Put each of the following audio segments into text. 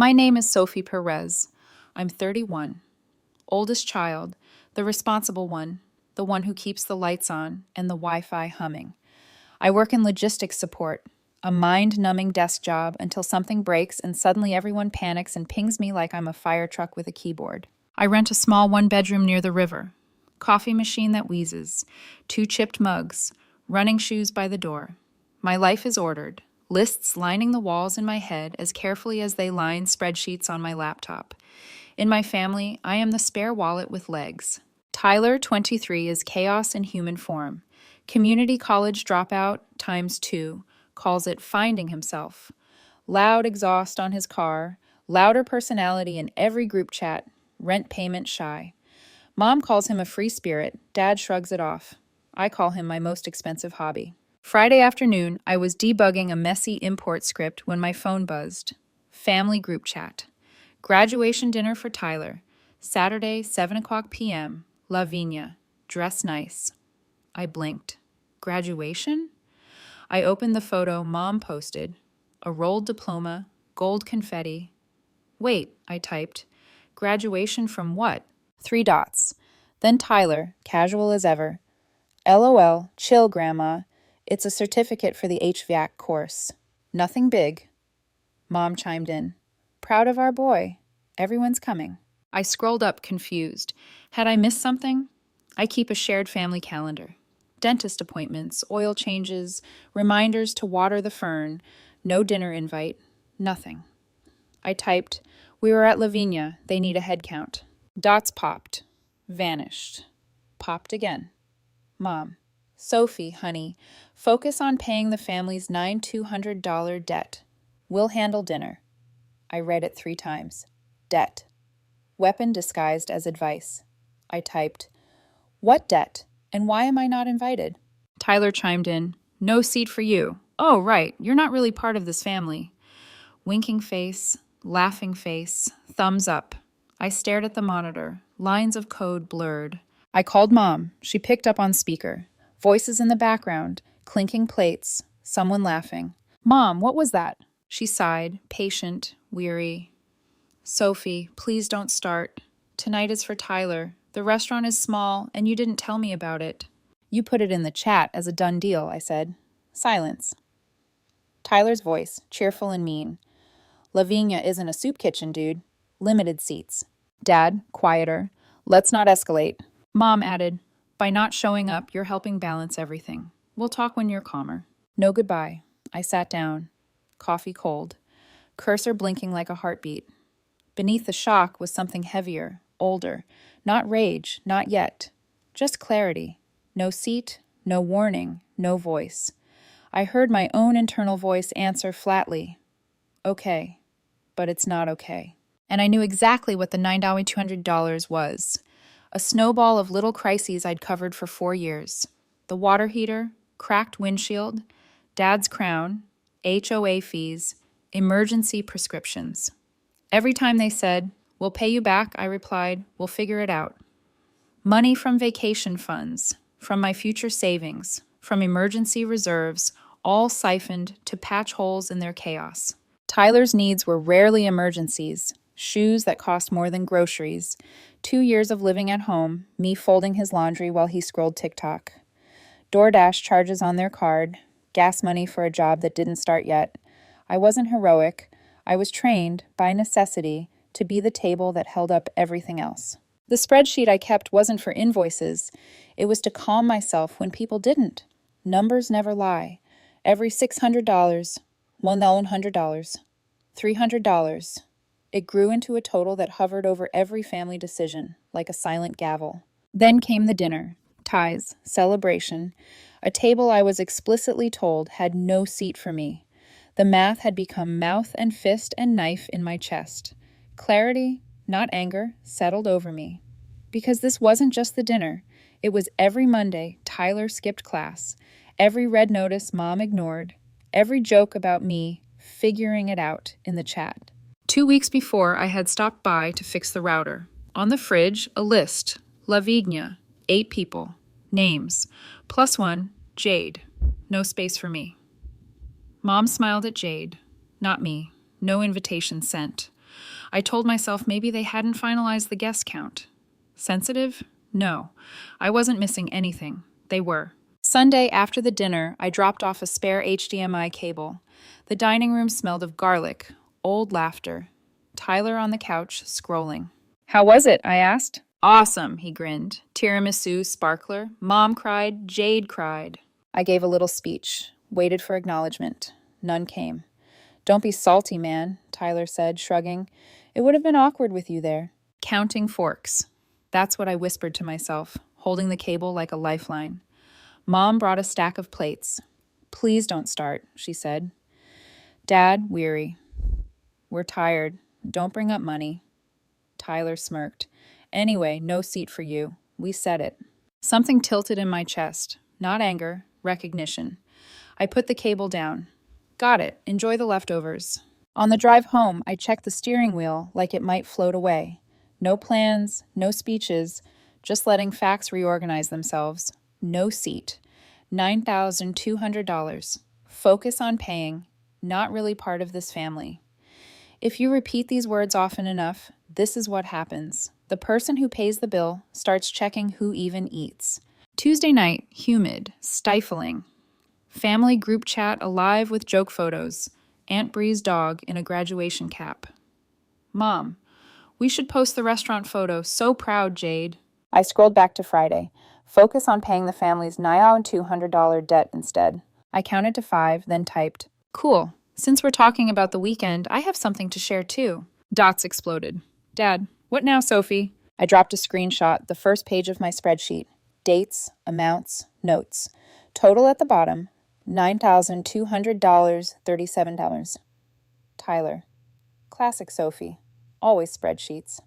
My name is Sophie Perez. I'm 31. Oldest child, the responsible one, the one who keeps the lights on and the Wi-Fi humming. I work in logistics support, a mind-numbing desk job until something breaks and suddenly everyone panics and pings me like I'm a fire truck with a keyboard. I rent a small one-bedroom near the river. Coffee machine that wheezes, 2 chipped mugs, running shoes by the door. My life is ordered, lists lining the walls in my head as carefully as they line spreadsheets on my laptop. In my family, I am the spare wallet with legs. Tyler, 23, is chaos in human form. Community college dropout times 2, calls it finding himself. Loud exhaust on his car, louder personality in every group chat, rent payment shy. Mom calls him a free spirit, Dad shrugs it off. I call him my most expensive hobby. Friday afternoon, I was debugging a messy import script when my phone buzzed. Family group chat. Graduation dinner for Tyler. Saturday, 7 o'clock p.m. Lavinia. Dress nice. I blinked. Graduation? I opened the photo Mom posted. A rolled diploma, gold confetti. Wait, I typed. Graduation from what? 3 dots. Then Tyler, casual as ever. LOL, chill, Grandma. It's a certificate for the HVAC course. Nothing big. Mom chimed in. Proud of our boy. Everyone's coming. I scrolled up, confused. Had I missed something? I keep a shared family calendar. Dentist appointments, oil changes, reminders to water the fern, no dinner invite, nothing. I typed, we were at Lavinia, they need a head count. Dots popped, vanished, popped again. Mom, Sophie, honey, focus on paying the family's $9,200 debt. We'll handle dinner. I read it 3 times. Debt. Weapon disguised as advice. I typed, what debt? And why am I not invited? Tyler chimed in, no seat for you. Oh, right, you're not really part of this family. Winking face, laughing face, thumbs up. I stared at the monitor, lines of code blurred. I called Mom. She picked up on speaker. Voices in the background, clinking plates, someone laughing. Mom, what was that? She sighed, patient, weary. Sophie, please don't start. Tonight is for Tyler. The restaurant is small, and you didn't tell me about it. You put it in the chat as a done deal, I said. Silence. Tyler's voice, cheerful and mean. Lavinia isn't a soup kitchen, dude. Limited seats. Dad, quieter. Let's not escalate. Mom added, by not showing up, you're helping balance everything. We'll talk when you're calmer. No goodbye. I sat down. Coffee cold. Cursor blinking like a heartbeat. Beneath the shock was something heavier, older. Not rage, not yet. Just clarity. No seat, no warning, no voice. I heard my own internal voice answer flatly. Okay, but it's not okay. And I knew exactly what the $9,200 was. A snowball of little crises I'd covered for 4 years. The water heater, cracked windshield, Dad's crown, HOA fees, emergency prescriptions. Every time they said, we'll pay you back, I replied, we'll figure it out. Money from vacation funds, from my future savings, from emergency reserves, all siphoned to patch holes in their chaos. Tyler's needs were rarely emergencies. Shoes that cost more than groceries. 2 years of living at home, me folding his laundry while he scrolled TikTok. DoorDash charges on their card, gas money for a job that didn't start yet. I wasn't heroic. I was trained, by necessity, to be the table that held up everything else. The spreadsheet I kept wasn't for invoices. It was to calm myself when people didn't. Numbers never lie. Every $600, $1,100, $300. It grew into a total that hovered over every family decision, like a silent gavel. Then came the dinner, ties, celebration, a table I was explicitly told had no seat for me. The math had become mouth and fist and knife in my chest. Clarity, not anger, settled over me. Because this wasn't just the dinner. It was every Monday Tyler skipped class, every red notice Mom ignored, every joke about me figuring it out in the chat. 2 weeks before, I had stopped by to fix the router. On the fridge, a list. Lavinia, 8 people. Names. +1, Jade. No space for me. Mom smiled at Jade. Not me. No invitation sent. I told myself maybe they hadn't finalized the guest count. Sensitive? No. I wasn't missing anything. They were. Sunday after the dinner, I dropped off a spare HDMI cable. The dining room smelled of garlic, old laughter. Tyler on the couch, scrolling. How was it? I asked. Awesome, he grinned. Tiramisu, sparkler. Mom cried, Jade cried. I gave a little speech, waited for acknowledgement. None came. Don't be salty, man, Tyler said, shrugging. It would have been awkward with you there. Counting forks. That's what I whispered to myself, holding the cable like a lifeline. Mom brought a stack of plates. Please don't start, she said. Dad, weary. We're tired. Don't bring up money. Tyler smirked. Anyway, no seat for you. We said it. Something tilted in my chest. Not anger, recognition. I put the cable down. Got it. Enjoy the leftovers. On the drive home, I checked the steering wheel like it might float away. No plans, no speeches, just letting facts reorganize themselves. No seat. $9,200. Focus on paying. Not really part of this family. If you repeat these words often enough, this is what happens. The person who pays the bill starts checking who even eats. Tuesday night, humid, stifling. Family group chat alive with joke photos. Aunt Bree's dog in a graduation cap. Mom, we should post the restaurant photo. So proud, Jade. I scrolled back to Friday. Focus on paying the family's $9,200 debt instead. I counted to 5, then typed, Cool. Since we're talking about the weekend, I have something to share too. Dots exploded. Dad, what now, Sophie? I dropped a screenshot, the first page of my spreadsheet. Dates, amounts, notes. Total at the bottom, $9,200, $37. Tyler. Classic Sophie. Always spreadsheets.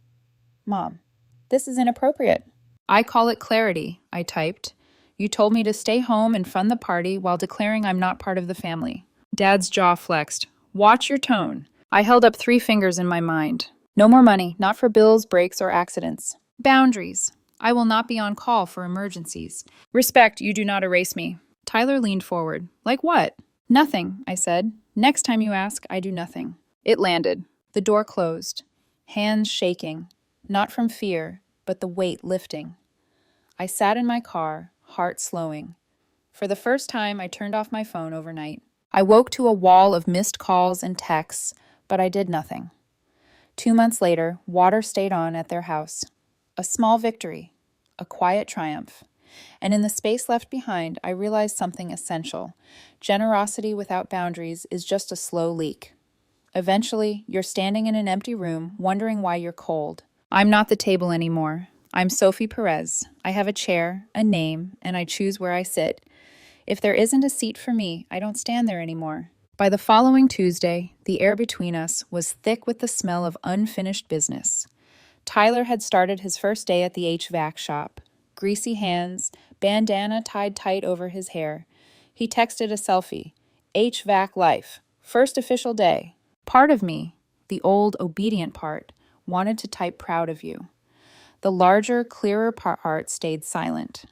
Mom. This is inappropriate. I call it clarity, I typed. You told me to stay home and fund the party while declaring I'm not part of the family. Dad's jaw flexed. Watch your tone. I held up 3 fingers in my mind. No more money, not for bills, breaks, or accidents. Boundaries. I will not be on call for emergencies. Respect, you do not erase me. Tyler leaned forward. Like what? Nothing, I said. Next time you ask, I do nothing. It landed. The door closed. Hands shaking. Not from fear, but the weight lifting. I sat in my car, heart slowing. For the first time, I turned off my phone overnight. I woke to a wall of missed calls and texts, but I did nothing. 2 months later, water stayed on at their house. A small victory, a quiet triumph. And in the space left behind, I realized something essential. Generosity without boundaries is just a slow leak. Eventually, you're standing in an empty room, wondering why you're cold. I'm not the table anymore. I'm Sophie Perez. I have a chair, a name, and I choose where I sit. If there isn't a seat for me, I don't stand there anymore. By the following Tuesday, the air between us was thick with the smell of unfinished business. Tyler had started his first day at the HVAC shop. Greasy hands, bandana tied tight over his hair. He texted a selfie. HVAC life. First official day. Part of me, the old, obedient part, wanted to type proud of you. The larger, clearer part stayed silent.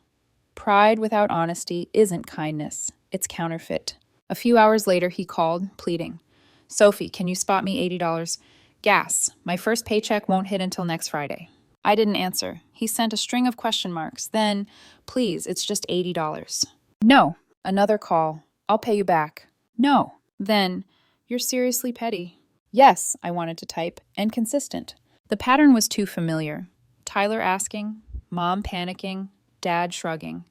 Pride without honesty isn't kindness. It's counterfeit. A few hours later, he called, pleading. Sophie, can you spot me $80? Gas. My first paycheck won't hit until next Friday. I didn't answer. He sent a string of question marks. Then, please, it's just $80. No. Another call. I'll pay you back. No. Then, you're seriously petty. Yes, I wanted to type, and consistent. The pattern was too familiar. Tyler asking, Mom panicking, Dad shrugging.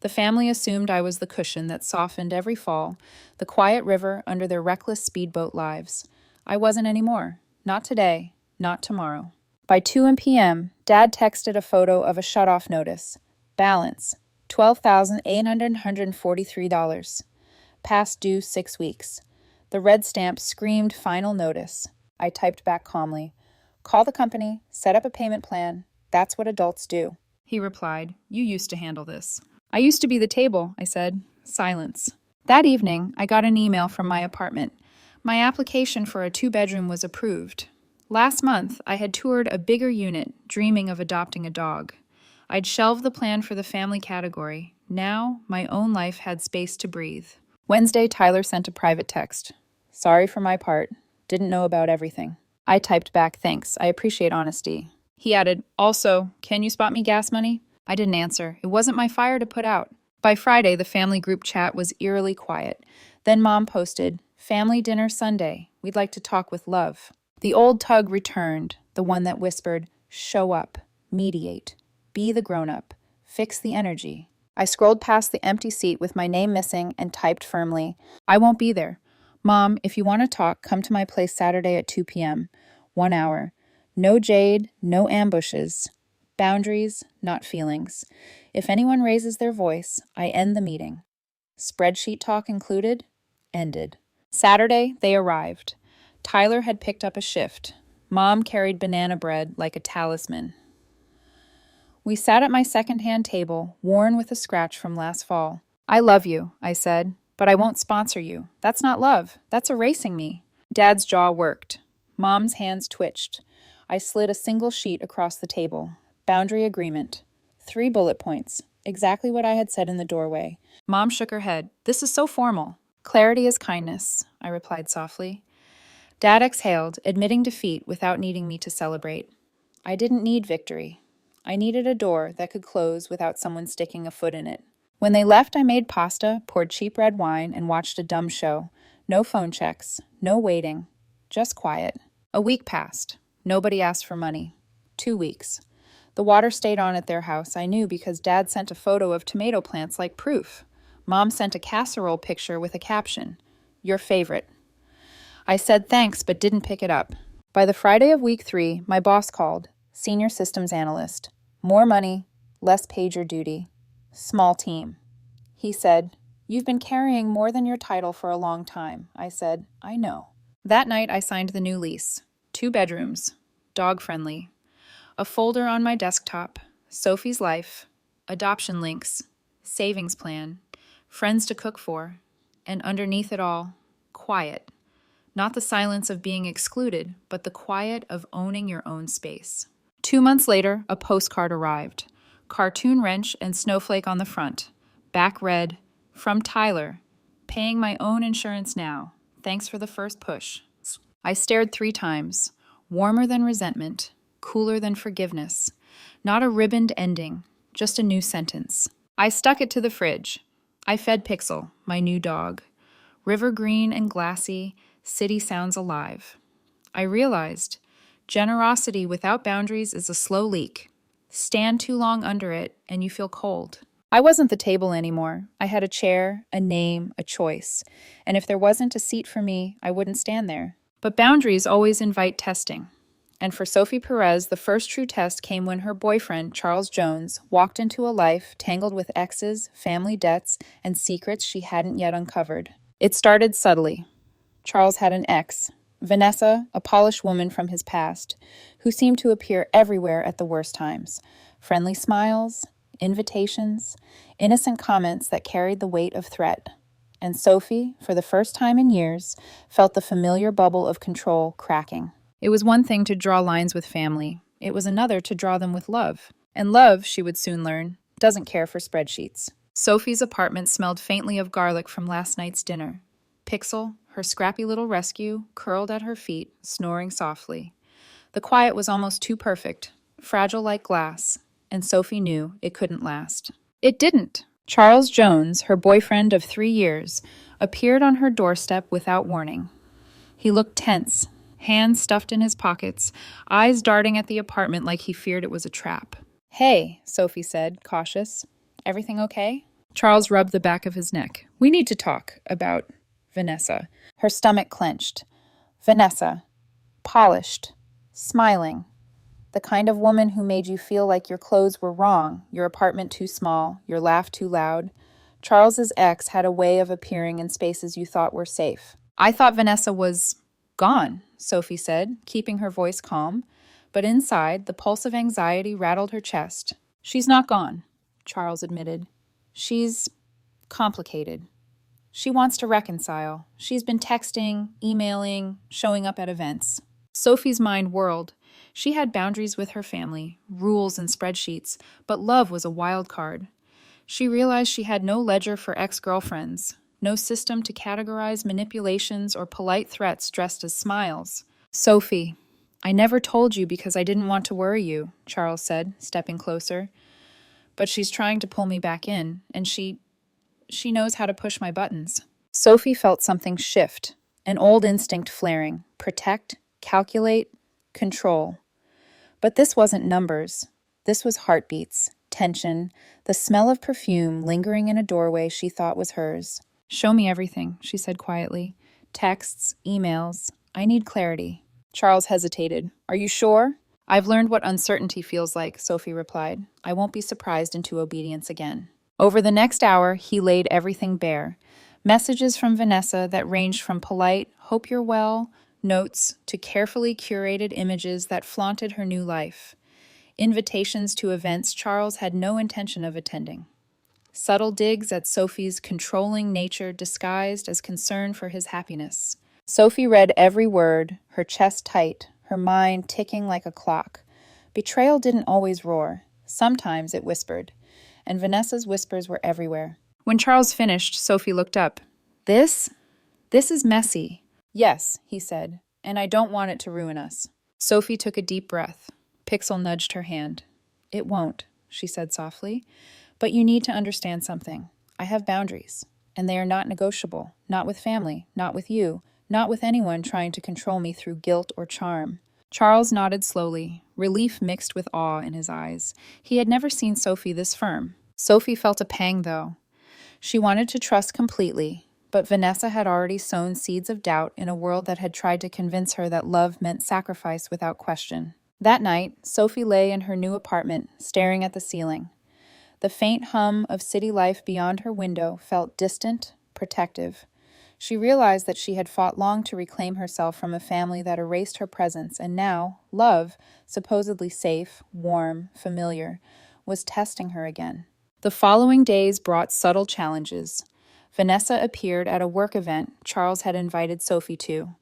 The family assumed I was the cushion that softened every fall, the quiet river under their reckless speedboat lives. I wasn't anymore. Not today. Not tomorrow. By 2 p.m., Dad texted a photo of a shutoff notice. Balance, $12,843. Past due 6 weeks. The red stamp screamed final notice. I typed back calmly. Call the company, set up a payment plan. That's what adults do. He replied, You used to handle this. I used to be the table, I said. Silence. That evening, I got an email from my apartment. My application for a 2-bedroom was approved. Last month, I had toured a bigger unit, dreaming of adopting a dog. I'd shelved the plan for the family category. Now, my own life had space to breathe. Wednesday, Tyler sent a private text. Sorry for my part. Didn't know about everything. I typed back, thanks, I appreciate honesty. He added, also, can you spot me gas money? I didn't answer. It wasn't my fire to put out. By Friday, the family group chat was eerily quiet. Then Mom posted, family dinner Sunday. We'd like to talk with love. The old tug returned, the one that whispered, show up, mediate, be the grown-up, fix the energy. I scrolled past the empty seat with my name missing and typed firmly, I won't be there. Mom, if you want to talk, come to my place Saturday at 2 p.m. 1 hour. No jade, no ambushes. Boundaries, not feelings. If anyone raises their voice, I end the meeting. Spreadsheet talk included? Ended. Saturday, they arrived. Tyler had picked up a shift. Mom carried banana bread like a talisman. We sat at my second-hand table, worn with a scratch from last fall. I love you, I said, but I won't sponsor you. That's not love. That's erasing me. Dad's jaw worked. Mom's hands twitched. I slid a single sheet across the table. Boundary agreement. 3 bullet points. Exactly what I had said in the doorway. Mom shook her head. This is so formal. Clarity is kindness, I replied softly. Dad exhaled, admitting defeat without needing me to celebrate. I didn't need victory. I needed a door that could close without someone sticking a foot in it. When they left, I made pasta, poured cheap red wine, and watched a dumb show. No phone checks, no waiting, just quiet. A week passed. Nobody asked for money. 2 weeks. The water stayed on at their house, I knew, because Dad sent a photo of tomato plants like proof. Mom sent a casserole picture with a caption, your favorite. I said thanks, but didn't pick it up. By the Friday of week 3, my boss called, senior systems analyst. More money, less pager duty. Small team. He said, you've been carrying more than your title for a long time. I said, I know. That night, I signed the new lease. 2 bedrooms, dog-friendly. A folder on my desktop, Sophie's life, adoption links, savings plan, friends to cook for, and underneath it all, quiet. Not the silence of being excluded, but the quiet of owning your own space. 2 months later, a postcard arrived. Cartoon wrench and snowflake on the front. Back read, from Tyler, paying my own insurance now. Thanks for the first push. I stared 3 times. Warmer than resentment, cooler than forgiveness. Not a ribboned ending, just a new sentence. I stuck it to the fridge. I fed Pixel, my new dog. River green and glassy, city sounds alive. I realized, generosity without boundaries is a slow leak. Stand too long under it, and you feel cold. I wasn't the table anymore. I had a chair, a name, a choice. And if there wasn't a seat for me, I wouldn't stand there. But boundaries always invite testing. And for Sophie Perez, the first true test came when her boyfriend, Charles Jones, walked into a life tangled with exes, family debts, and secrets she hadn't yet uncovered. It started subtly. Charles had an ex, Vanessa, a polished woman from his past, who seemed to appear everywhere at the worst times. Friendly smiles, invitations, innocent comments that carried the weight of threat. And Sophie, for the first time in years, felt the familiar bubble of control cracking. It was one thing to draw lines with family. It was another to draw them with love. And love, she would soon learn, doesn't care for spreadsheets. Sophie's apartment smelled faintly of garlic from last night's dinner. Pixel, her scrappy little rescue, curled at her feet, snoring softly. The quiet was almost too perfect, fragile like glass, and Sophie knew it couldn't last. It didn't. Charles Jones, her boyfriend of 3 years, appeared on her doorstep without warning. He looked tense, hands stuffed in his pockets, eyes darting at the apartment like he feared it was a trap. Hey, Sophie said, cautious. Everything okay? Charles rubbed the back of his neck. We need to talk about Vanessa. Her stomach clenched. Vanessa. Polished. Smiling. The kind of woman who made you feel like your clothes were wrong, your apartment too small, your laugh too loud. Charles's ex had a way of appearing in spaces you thought were safe. I thought Vanessa was gone, Sophie said, keeping her voice calm. But inside, the pulse of anxiety rattled her chest. She's not gone, Charles admitted. She's complicated. She wants to reconcile. She's been texting, emailing, showing up at events. Sophie's mind whirled. She had boundaries with her family, rules and spreadsheets, but love was a wild card. She realized she had no ledger for ex-girlfriends, no system to categorize manipulations or polite threats dressed as smiles. Sophie, I never told you because I didn't want to worry you, Charles said, stepping closer. But she's trying to pull me back in, and she knows how to push my buttons. Sophie felt something shift, an old instinct flaring. Protect, calculate, control. But this wasn't numbers. This was heartbeats, tension, the smell of perfume lingering in a doorway she thought was hers. Show me everything, she said quietly. Texts, emails. I need clarity. Charles hesitated. Are you sure? I've learned what uncertainty feels like, Sophie replied. I won't be surprised into obedience again. Over the next hour, he laid everything bare. Messages from Vanessa that ranged from polite, hope you're well, notes to carefully curated images that flaunted her new life. Invitations to events Charles had no intention of attending. Subtle digs at Sophie's controlling nature disguised as concern for his happiness. Sophie read every word, her chest tight, her mind ticking like a clock. Betrayal didn't always roar. Sometimes it whispered, and Vanessa's whispers were everywhere. When Charles finished, Sophie looked up. This is messy. Yes, he said, and I don't want it to ruin us. Sophie took a deep breath. Pixel nudged her hand. It won't, she said softly. But you need to understand something. I have boundaries, and they are not negotiable. Not with family, not with you, not with anyone trying to control me through guilt or charm. Charles nodded slowly, relief mixed with awe in his eyes. He had never seen Sophie this firm. Sophie felt a pang, though. She wanted to trust completely, but Vanessa had already sown seeds of doubt in a world that had tried to convince her that love meant sacrifice without question. That night, Sophie lay in her new apartment, staring at the ceiling. The faint hum of city life beyond her window felt distant, protective. She realized that she had fought long to reclaim herself from a family that erased her presence, and now, love, supposedly safe, warm, familiar, was testing her again. The following days brought subtle challenges. Vanessa appeared at a work event Charles had invited Sophie to.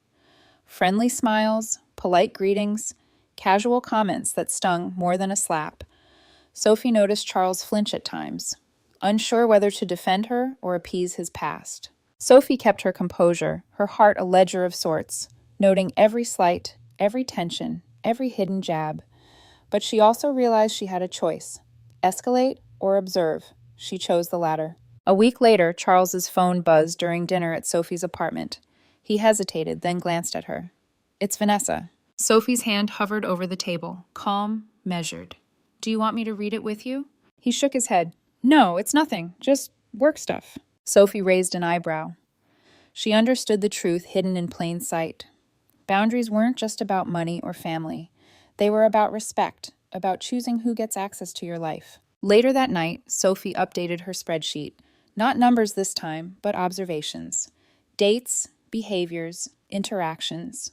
Friendly smiles, polite greetings, casual comments that stung more than a slap. Sophie noticed Charles flinch at times, unsure whether to defend her or appease his past. Sophie kept her composure, her heart a ledger of sorts, noting every slight, every tension, every hidden jab. But she also realized she had a choice: escalate or observe. She chose the latter. A week later, Charles's phone buzzed during dinner at Sophie's apartment. He hesitated, then glanced at her. It's Vanessa. Sophie's hand hovered over the table, calm, measured. Do you want me to read it with you? He shook his head. No, it's nothing. Just work stuff. Sophie raised an eyebrow. She understood the truth hidden in plain sight. Boundaries weren't just about money or family. They were about respect, about choosing who gets access to your life. Later that night, Sophie updated her spreadsheet. Not numbers this time, but observations. Dates, behaviors, interactions.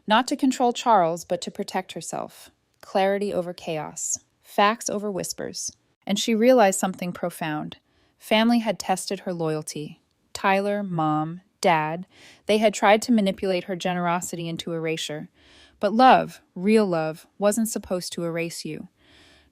Not to control Charles, but to protect herself. Clarity over chaos. Facts over whispers. And she realized something profound. Family had tested her loyalty. Tyler, Mom, Dad, they had tried to manipulate her generosity into erasure. But love, real love, wasn't supposed to erase you.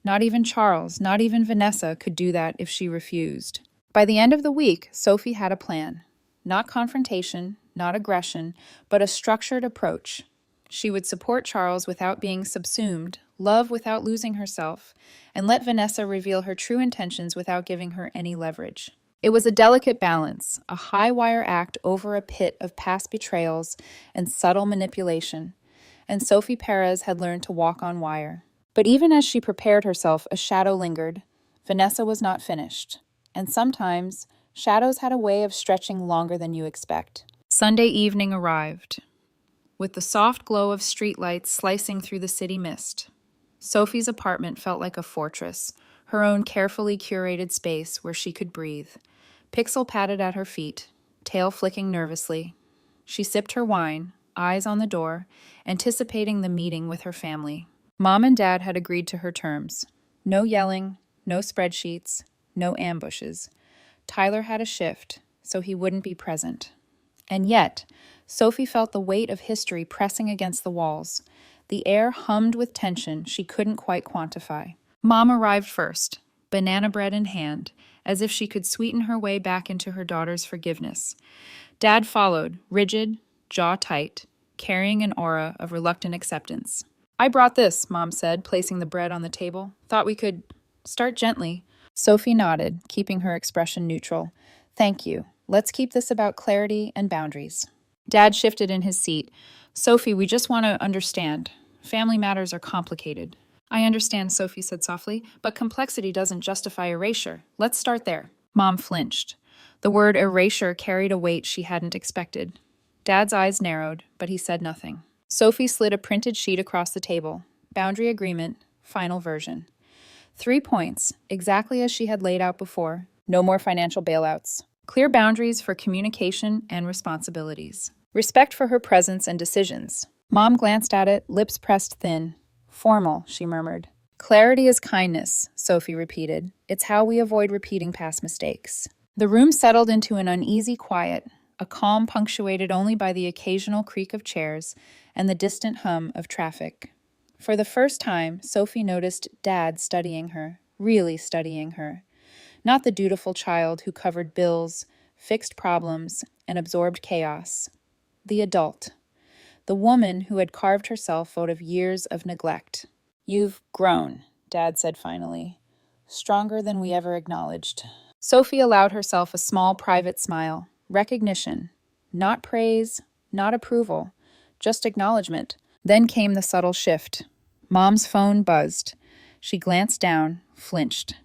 Not even Charles, not even Vanessa could do that if she refused. By the end of the week, Sophie had a plan. Not confrontation, not aggression, but a structured approach. She would support Charles without being subsumed, love without losing herself, and let Vanessa reveal her true intentions without giving her any leverage. It was a delicate balance, a high-wire act over a pit of past betrayals and subtle manipulation, and Sophie Perez had learned to walk on wire. But even as she prepared herself, a shadow lingered. Vanessa was not finished, and sometimes shadows had a way of stretching longer than you expect. Sunday evening arrived, with the soft glow of streetlights slicing through the city mist. Sophie's apartment felt like a fortress, her own carefully curated space where she could breathe. Pixel patted at her feet, tail flicking nervously. She sipped her wine, eyes on the door, anticipating the meeting with her family. Mom and Dad had agreed to her terms. No yelling, no spreadsheets, no ambushes. Tyler had a shift, so he wouldn't be present. And yet, Sophie felt the weight of history pressing against the walls. The air hummed with tension she couldn't quite quantify. Mom arrived first, banana bread in hand, as if she could sweeten her way back into her daughter's forgiveness. Dad followed, rigid, jaw tight, carrying an aura of reluctant acceptance. I brought this, Mom said, placing the bread on the table. Thought we could start gently. Sophie nodded, keeping her expression neutral. Thank you. Let's keep this about clarity and boundaries. Dad shifted in his seat. Sophie, we just want to understand. Family matters are complicated. I understand, Sophie said softly, but complexity doesn't justify erasure. Let's start there. Mom flinched. The word erasure carried a weight she hadn't expected. Dad's eyes narrowed, but he said nothing. Sophie slid a printed sheet across the table. Boundary agreement, final version. 3 points, exactly as she had laid out before. No more financial bailouts. Clear boundaries for communication and responsibilities. Respect for her presence and decisions. Mom glanced at it, lips pressed thin. Formal, she murmured. Clarity is kindness, Sophie repeated. It's how we avoid repeating past mistakes. The room settled into an uneasy quiet, a calm punctuated only by the occasional creak of chairs and the distant hum of traffic. For the first time, Sophie noticed Dad studying her, really studying her. Not the dutiful child who covered bills, fixed problems, and absorbed chaos. The adult. The woman who had carved herself out of years of neglect. You've grown, Dad said finally. Stronger than we ever acknowledged. Sophie allowed herself a small private smile. Recognition. Not praise, not approval, just acknowledgement. Then came the subtle shift. Mom's phone buzzed. She glanced down, flinched.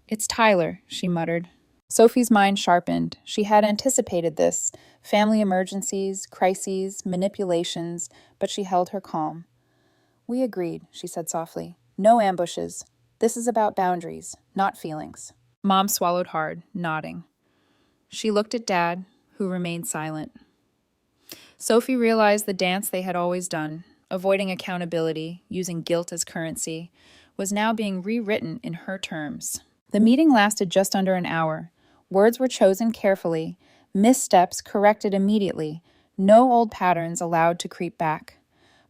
It's Tyler, she muttered. Sophie's mind sharpened. She had anticipated this. Family emergencies, crises, manipulations, but she held her calm. We agreed, she said softly. No ambushes. This is about boundaries, not feelings. Mom swallowed hard, nodding. She looked at Dad, who remained silent. Sophie realized the dance they had always done, avoiding accountability, using guilt as currency, was now being rewritten in her terms. The meeting lasted just under an hour. Words were chosen carefully, missteps corrected immediately, no old patterns allowed to creep back.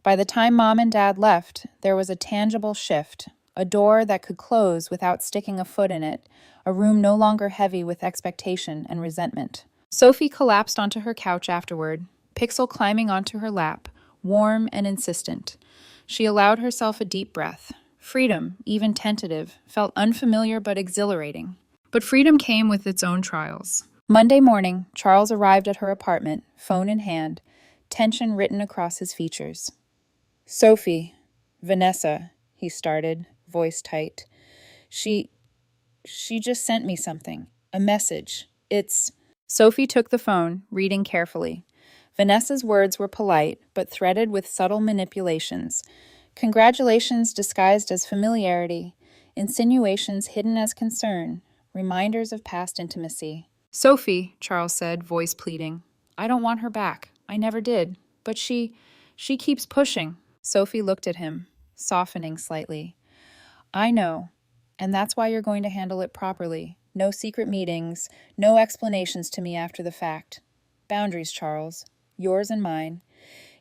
By the time Mom and Dad left, there was a tangible shift, a door that could close without sticking a foot in it, a room no longer heavy with expectation and resentment. Sophie collapsed onto her couch afterward, Pixel climbing onto her lap, warm and insistent. She allowed herself a deep breath. Freedom, even tentative, felt unfamiliar but exhilarating. But freedom came with its own trials. Monday morning, Charles arrived at her apartment, phone in hand, tension written across his features. Sophie, Vanessa, he started, voice tight. She just sent me something, a message. Sophie took the phone, reading carefully. Vanessa's words were polite, but threaded with subtle manipulations. Congratulations disguised as familiarity, insinuations hidden as concern, reminders of past intimacy. Sophie, Charles said, voice pleading. I don't want her back. I never did. But she keeps pushing. Sophie looked at him, softening slightly. I know, and that's why you're going to handle it properly. No secret meetings, no explanations to me after the fact. Boundaries, Charles. Yours and mine.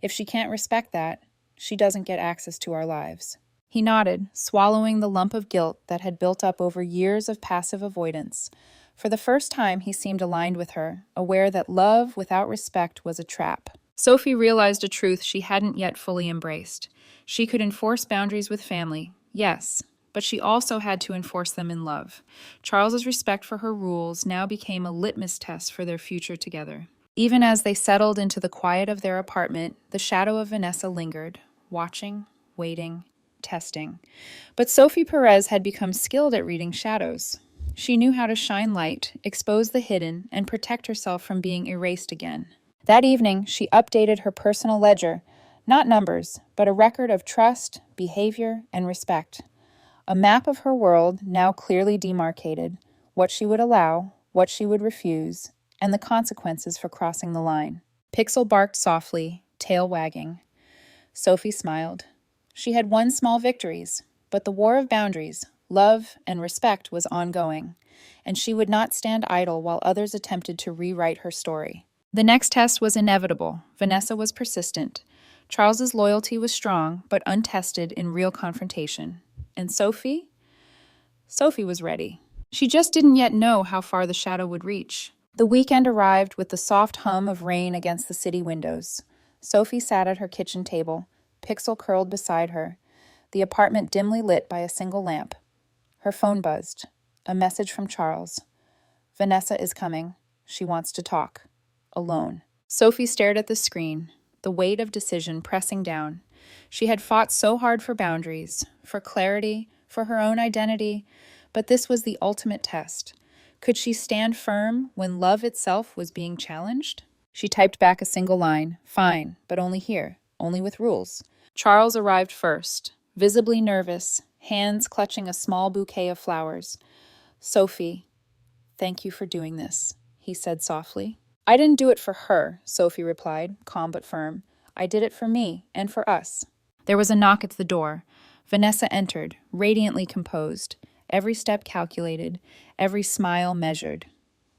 If she can't respect that, she doesn't get access to our lives. He nodded, swallowing the lump of guilt that had built up over years of passive avoidance. For the first time, he seemed aligned with her, aware that love without respect was a trap. Sophie realized a truth she hadn't yet fully embraced. She could enforce boundaries with family, yes, but she also had to enforce them in love. Charles's respect for her rules now became a litmus test for their future together. Even as they settled into the quiet of their apartment, the shadow of Vanessa lingered, watching, waiting, testing. But Sophie Perez had become skilled at reading shadows. She knew how to shine light, expose the hidden, and protect herself from being erased again. That evening, she updated her personal ledger, not numbers, but a record of trust, behavior, and respect. A map of her world now clearly demarcated, what she would allow, what she would refuse, and the consequences for crossing the line. Pixel barked softly, tail wagging. Sophie smiled. She had won small victories, but the war of boundaries, love, and respect was ongoing, and she would not stand idle while others attempted to rewrite her story. The next test was inevitable. Vanessa was persistent. Charles's loyalty was strong, but untested in real confrontation. And Sophie? Sophie was ready. She just didn't yet know how far the shadow would reach. The weekend arrived with the soft hum of rain against the city windows. Sophie sat at her kitchen table, Pixel curled beside her. the apartment dimly lit by a single lamp. Her phone buzzed. A message from Charles. Vanessa is coming. She wants to talk. Alone. Sophie stared at the screen, the weight of decision pressing down. She had fought so hard for boundaries, for clarity, for her own identity, but this was the ultimate test. Could she stand firm when love itself was being challenged? She typed back a single line. Fine, but only here, only with rules. Charles arrived first, visibly nervous, hands clutching a small bouquet of flowers. Sophie, thank you for doing this, he said softly. I didn't do it for her, Sophie replied, calm but firm. I did it for me and for us. There was a knock at the door. Vanessa entered, radiantly composed, every step calculated, every smile measured.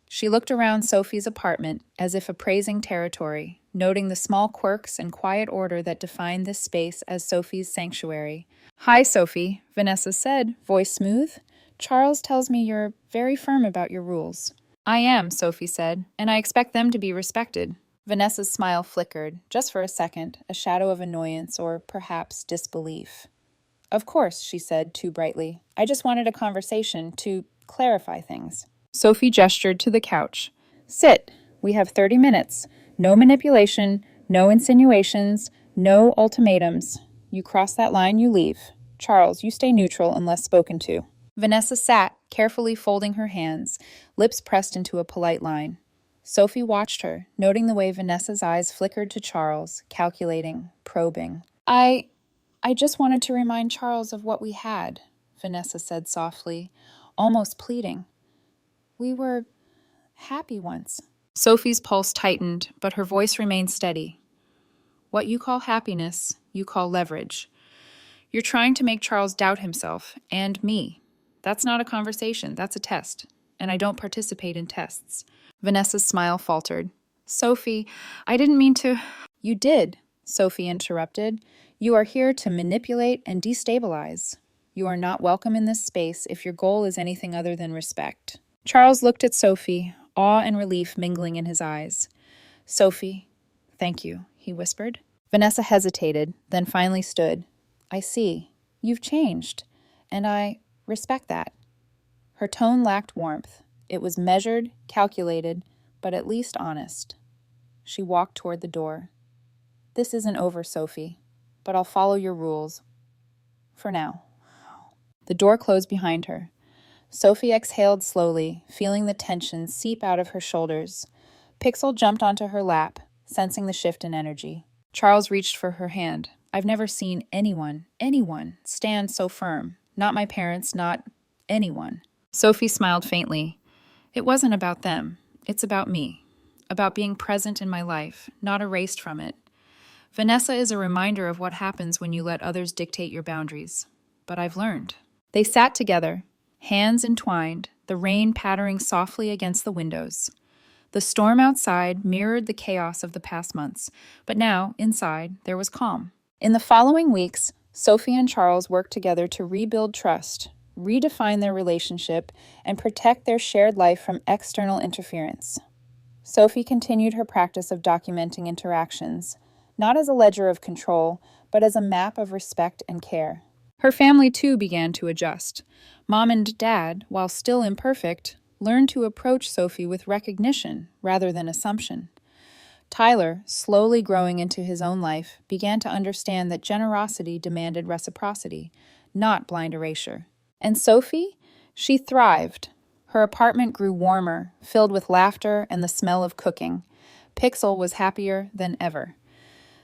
She looked around Sophie's apartment as if appraising territory, noting the small quirks and quiet order that defined this space as Sophie's sanctuary. Hi, Sophie, Vanessa said, voice smooth. Charles tells me you're very firm about your rules. I am, Sophie said, and I expect them to be respected. Vanessa's smile flickered, just for a second, a shadow of annoyance or perhaps disbelief. Of course, she said, too brightly. I just wanted a conversation to clarify things. Sophie gestured to the couch. Sit. We have 30 minutes. No manipulation, no insinuations, no ultimatums. You cross that line, you leave. Charles, you stay neutral unless spoken to. Vanessa sat, carefully folding her hands, lips pressed into a polite line. Sophie watched her, noting the way Vanessa's eyes flickered to Charles, calculating, probing. I just wanted to remind Charles of what we had, Vanessa said softly, almost pleading. We were happy once. Sophie's pulse tightened, but her voice remained steady. What you call happiness, you call leverage. You're trying to make Charles doubt himself, and me. That's not a conversation, that's a test, and I don't participate in tests. Vanessa's smile faltered. Sophie, I didn't mean to... You did, Sophie interrupted. You are here to manipulate and destabilize. You are not welcome in this space if your goal is anything other than respect. Charles looked at Sophie, awe and relief mingling in his eyes. Sophie, thank you, he whispered. Vanessa hesitated, then finally stood. I see. You've changed, and I respect that. Her tone lacked warmth. It was measured, calculated, but at least honest. She walked toward the door. This isn't over, Sophie, but I'll follow your rules. For now. The door closed behind her. Sophie exhaled slowly, feeling the tension seep out of her shoulders. Pixel jumped onto her lap, sensing the shift in energy. Charles reached for her hand. I've never seen anyone, stand so firm. Not my parents, not anyone. Sophie smiled faintly. It wasn't about them. It's about me. About being present in my life, not erased from it. Vanessa is a reminder of what happens when you let others dictate your boundaries. But I've learned. They sat together, hands entwined, the rain pattering softly against the windows. The storm outside mirrored the chaos of the past months, but now, inside, there was calm. In the following weeks, Sophie and Charles worked together to rebuild trust, redefine their relationship, and protect their shared life from external interference. Sophie continued her practice of documenting interactions, not as a ledger of control, but as a map of respect and care. Her family, too, began to adjust. Mom and Dad, while still imperfect, learned to approach Sophie with recognition rather than assumption. Tyler, slowly growing into his own life, began to understand that generosity demanded reciprocity, not blind erasure. And Sophie? She thrived. Her apartment grew warmer, filled with laughter and the smell of cooking. Pixel was happier than ever.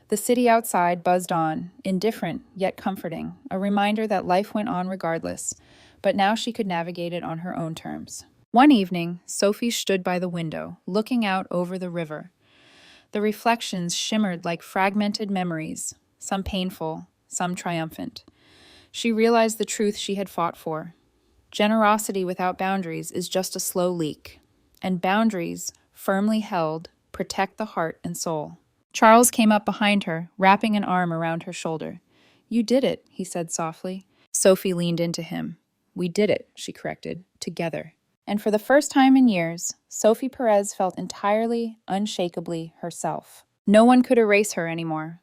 The city outside buzzed on, indifferent yet comforting, a reminder that life went on regardless, but now she could navigate it on her own terms. One evening, Sophie stood by the window, looking out over the river. The reflections shimmered like fragmented memories, some painful, some triumphant. She realized the truth she had fought for. Generosity without boundaries is just a slow leak, and boundaries, firmly held, protect the heart and soul. Charles came up behind her, wrapping an arm around her shoulder. You did it, he said softly. Sophie leaned into him. We did it, she corrected, together. And for the first time in years, Sophie Perez felt entirely, unshakably herself. No one could erase her anymore,